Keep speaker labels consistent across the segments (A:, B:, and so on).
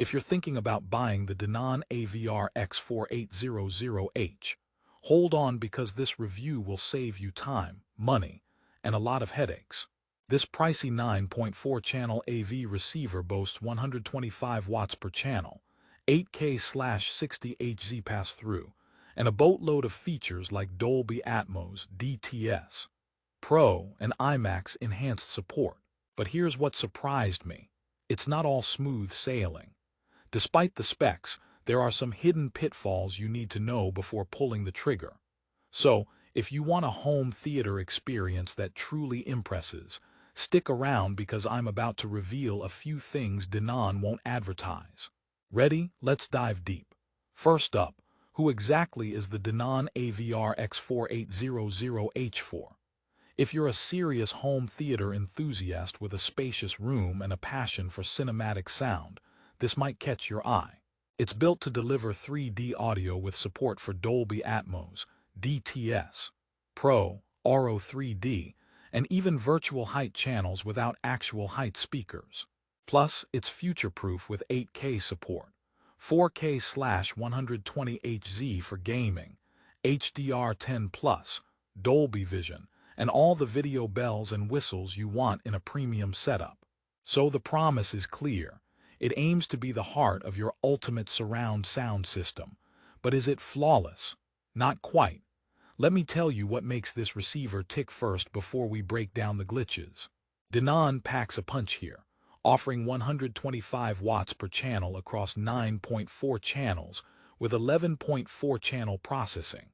A: If you're thinking about buying the Denon AVR-X4800H, hold on because this review will save you time, money, and a lot of headaches. This pricey 9.4-channel AV receiver boasts 125 watts per channel, 8K/60 Hz pass-through, and a boatload of features like Dolby Atmos, DTS, Pro, and IMAX enhanced support. But here's what surprised me. It's not all smooth sailing. Despite the specs, there are some hidden pitfalls you need to know before pulling the trigger. So, if you want a home theater experience that truly impresses, stick around because I'm about to reveal a few things Denon won't advertise. Ready? Let's dive deep. First up, who exactly is the Denon AVR-X4800H for? If you're a serious home theater enthusiast with a spacious room and a passion for cinematic sound, this might catch your eye. It's built to deliver 3D audio with support for Dolby Atmos, DTS, Pro, RO 3D, and even virtual height channels without actual height speakers. Plus, it's future-proof with 8K support, 4K/120 Hz for gaming, HDR10+, Dolby Vision, and all the video bells and whistles you want in a premium setup. So the promise is clear. It aims to be the heart of your ultimate surround sound system. But is it flawless? Not quite. Let me tell you what makes this receiver tick first before we break down the glitches. Denon packs a punch here, offering 125 watts per channel across 9.4 channels with 11.4 channel processing.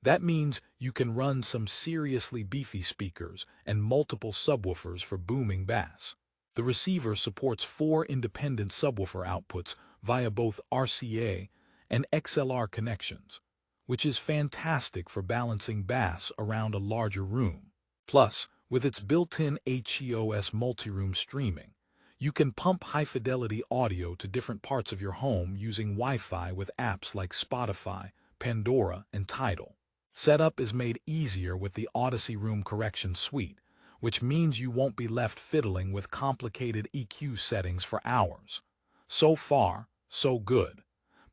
A: That means you can run some seriously beefy speakers and multiple subwoofers for booming bass. The receiver supports 4 independent subwoofer outputs via both RCA and XLR connections, which is fantastic for balancing bass around a larger room. Plus, with its built-in HEOS multi-room streaming, you can pump high-fidelity audio to different parts of your home using Wi-Fi with apps like Spotify, Pandora, and Tidal. Setup is made easier with the Odyssey Room Correction Suite, which means you won't be left fiddling with complicated EQ settings for hours. So far, so good.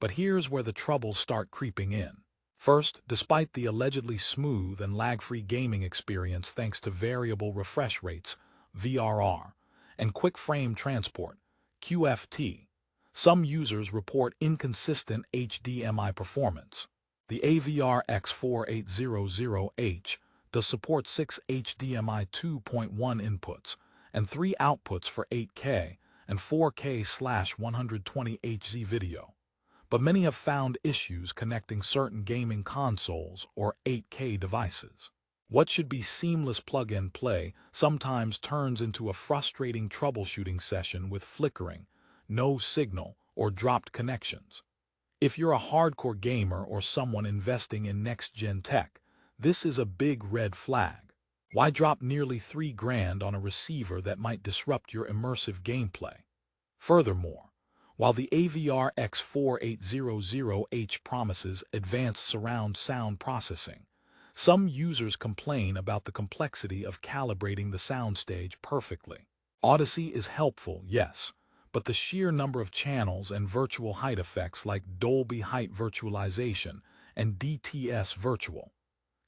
A: But here's where the troubles start creeping in. First, despite the allegedly smooth and lag-free gaming experience thanks to variable refresh rates, VRR, and quick frame transport, QFT, some users report inconsistent HDMI performance. The AVR-X4800H does support 6 HDMI 2.1 inputs and 3 outputs for 8K and 4K/120 Hz video. But many have found issues connecting certain gaming consoles or 8K devices. What should be seamless plug-and-play sometimes turns into a frustrating troubleshooting session with flickering, no signal, or dropped connections. If you're a hardcore gamer or someone investing in next-gen tech, this is a big red flag. Why drop nearly $3,000 on a receiver that might disrupt your immersive gameplay? Furthermore, while the AVR-X4800H promises advanced surround sound processing, some users complain about the complexity of calibrating the soundstage perfectly. Odyssey is helpful, yes, but the sheer number of channels and virtual height effects like Dolby Height Virtualization and DTS Virtual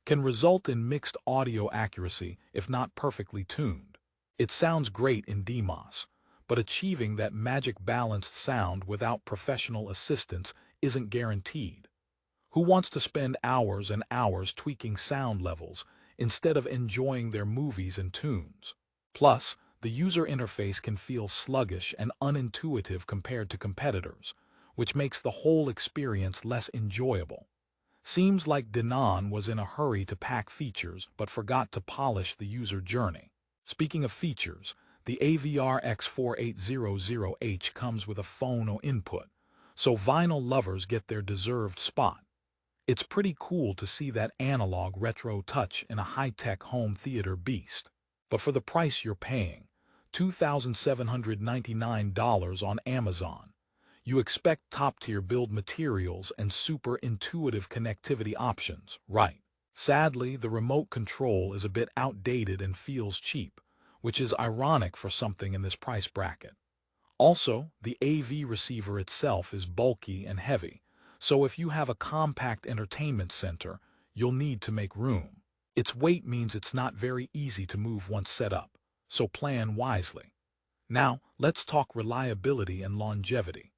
A: can result in mixed audio accuracy if not perfectly tuned. It sounds great in DMOS, but achieving that magic balanced sound without professional assistance isn't guaranteed. Who wants to spend hours and hours tweaking sound levels instead of enjoying their movies and tunes? Plus, the user interface can feel sluggish and unintuitive compared to competitors, which makes the whole experience less enjoyable. Seems like Denon was in a hurry to pack features but forgot to polish the user journey. Speaking of features, the AVR-X4800H comes with a phono input, so vinyl lovers get their deserved spot. It's pretty cool to see that analog retro touch in a high-tech home theater beast. But for the price you're paying, $2,799 on Amazon, you expect top-tier build materials and super intuitive connectivity options, right? Sadly, the remote control is a bit outdated and feels cheap, which is ironic for something in this price bracket. Also, the AV receiver itself is bulky and heavy, so if you have a compact entertainment center, you'll need to make room. Its weight means it's not very easy to move once set up, so plan wisely. Now, let's talk reliability and longevity.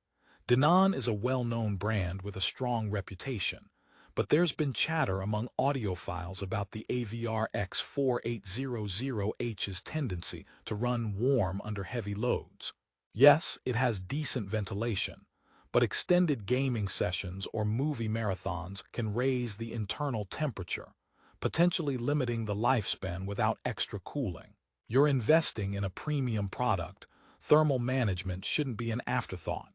A: Denon is a well-known brand with a strong reputation, but there's been chatter among audiophiles about the AVR-X4800H's tendency to run warm under heavy loads. Yes, it has decent ventilation, but extended gaming sessions or movie marathons can raise the internal temperature, potentially limiting the lifespan without extra cooling. You're investing in a premium product. Thermal management shouldn't be an afterthought.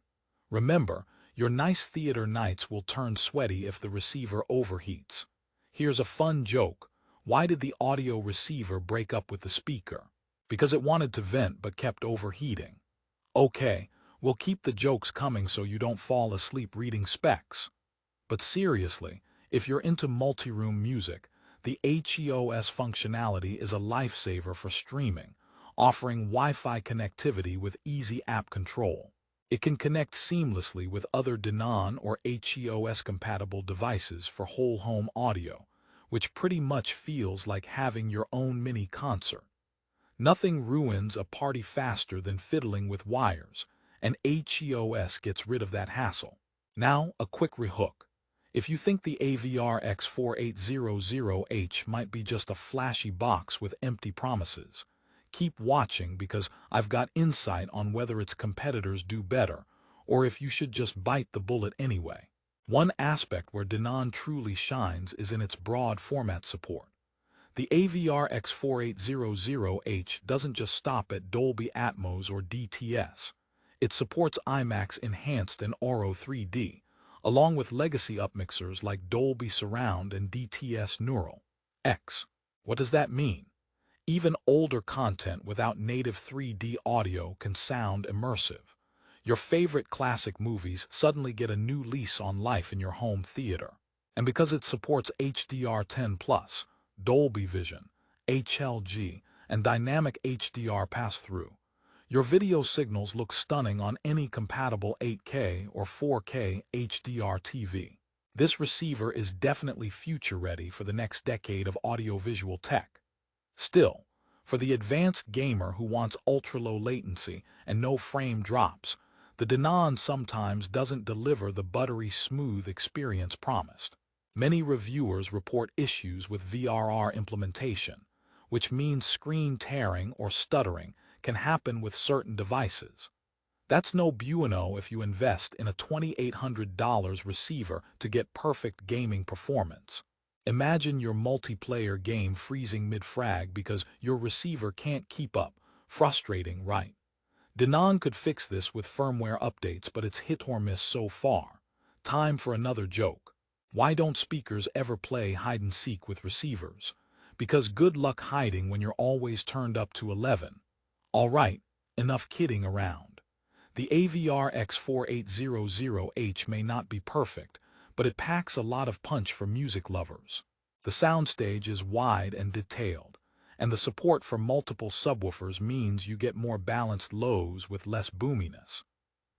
A: Remember, your nice theater nights will turn sweaty if the receiver overheats. Here's a fun joke. Why did the audio receiver break up with the speaker? Because it wanted to vent but kept overheating. Okay, we'll keep the jokes coming so you don't fall asleep reading specs. But seriously, if you're into multi-room music, the HEOS functionality is a lifesaver for streaming, offering Wi-Fi connectivity with easy app control. It can connect seamlessly with other Denon or HEOS-compatible devices for whole home audio, which pretty much feels like having your own mini concert. Nothing ruins a party faster than fiddling with wires, and HEOS gets rid of that hassle. Now, a quick rehook. If you think the AVR-X4800H might be just a flashy box with empty promises, keep watching because I've got insight on whether its competitors do better, or if you should just bite the bullet anyway. One aspect where Denon truly shines is in its broad format support. The AVR-X4800H doesn't just stop at Dolby Atmos or DTS. It supports IMAX Enhanced and Auro 3D, along with legacy upmixers like Dolby Surround and DTS Neural X. What does that mean? Even older content without native 3D audio can sound immersive. Your favorite classic movies suddenly get a new lease on life in your home theater. And because it supports HDR10+, Dolby Vision, HLG, and dynamic HDR pass-through, your video signals look stunning on any compatible 8K or 4K HDR TV. This receiver is definitely future-ready for the next decade of audiovisual tech. Still, for the advanced gamer who wants ultra-low latency and no frame drops, the Denon sometimes doesn't deliver the buttery smooth experience promised. Many reviewers report issues with VRR implementation, which means screen tearing or stuttering can happen with certain devices. That's no bueno if you invest in a $2,800 receiver to get perfect gaming performance. Imagine your multiplayer game freezing mid-frag because your receiver can't keep up. Frustrating, right? Denon could fix this with firmware updates, but it's hit or miss so far. Time for another joke. Why don't speakers ever play hide-and-seek with receivers? Because good luck hiding when you're always turned up to 11. All right, enough kidding around. The AVR-X4800H may not be perfect, but it packs a lot of punch for music lovers. The soundstage is wide and detailed, and the support for multiple subwoofers means you get more balanced lows with less boominess.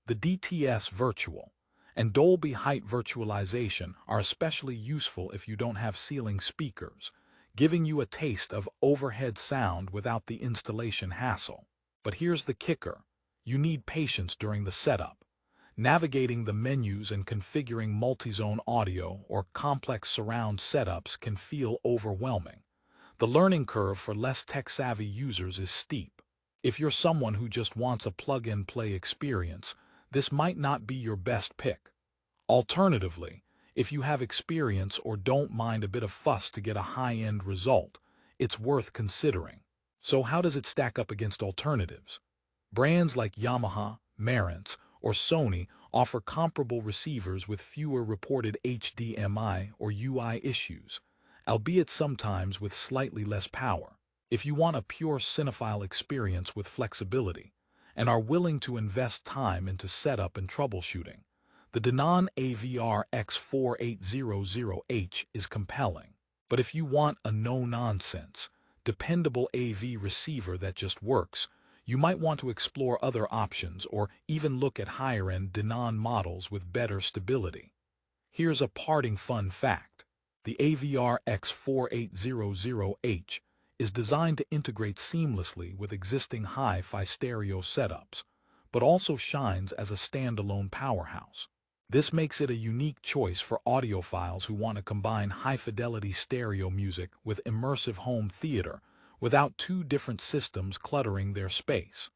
A: The DTS Virtual and Dolby Height virtualization are especially useful if you don't have ceiling speakers, giving you a taste of overhead sound without the installation hassle. But here's the kicker. You need patience during the setup. Navigating the menus and configuring multi-zone audio or complex surround setups can feel overwhelming. The learning curve for less tech-savvy users is steep. If you're someone who just wants a plug-and-play experience, this might not be your best pick. Alternatively, if you have experience or don't mind a bit of fuss to get a high-end result, it's worth considering. So how does it stack up against alternatives? Brands like Yamaha, Marantz, or Sony offer comparable receivers with fewer reported HDMI or UI issues, albeit sometimes with slightly less power. If you want a pure cinephile experience with flexibility and are willing to invest time into setup and troubleshooting, the Denon AVR-X4800H is compelling. But if you want a no-nonsense, dependable AV receiver that just works, You might want to explore other options or even look at higher-end Denon models with better stability. Here's a parting fun fact. The AVR-X4800H is designed to integrate seamlessly with existing hi-fi stereo setups, but also shines as a standalone powerhouse. This makes it a unique choice for audiophiles who want to combine high-fidelity stereo music with immersive home theater without two different systems cluttering their space.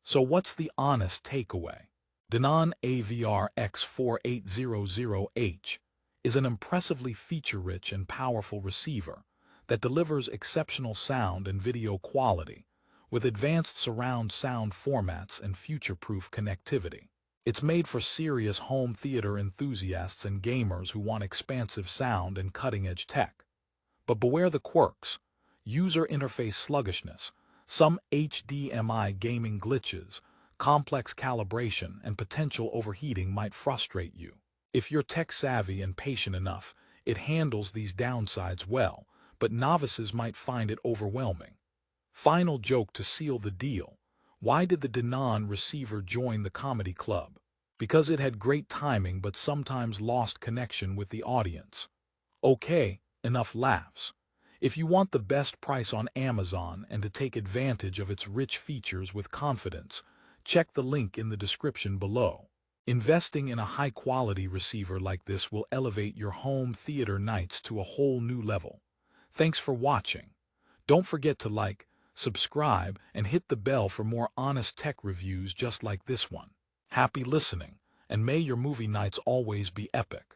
A: So what's the honest takeaway? Denon AVR-X4800H is an impressively feature-rich and powerful receiver that delivers exceptional sound and video quality with advanced surround sound formats and future-proof connectivity. It's made for serious home theater enthusiasts and gamers who want expansive sound and cutting-edge tech. But beware the quirks: user interface sluggishness, some HDMI gaming glitches, complex calibration, and potential overheating might frustrate you. If you're tech-savvy and patient enough, it handles these downsides well, but novices might find it overwhelming. Final joke to seal the deal: why did the Denon receiver join the comedy club? Because it had great timing but sometimes lost connection with the audience. Okay, enough laughs. If you want the best price on Amazon and to take advantage of its rich features with confidence, check the link in the description below. Investing in a high-quality receiver like this will elevate your home theater nights to a whole new level. Thanks for watching. Don't forget to like, subscribe, and hit the bell for more honest tech reviews just like this one. Happy listening, and may your movie nights always be epic.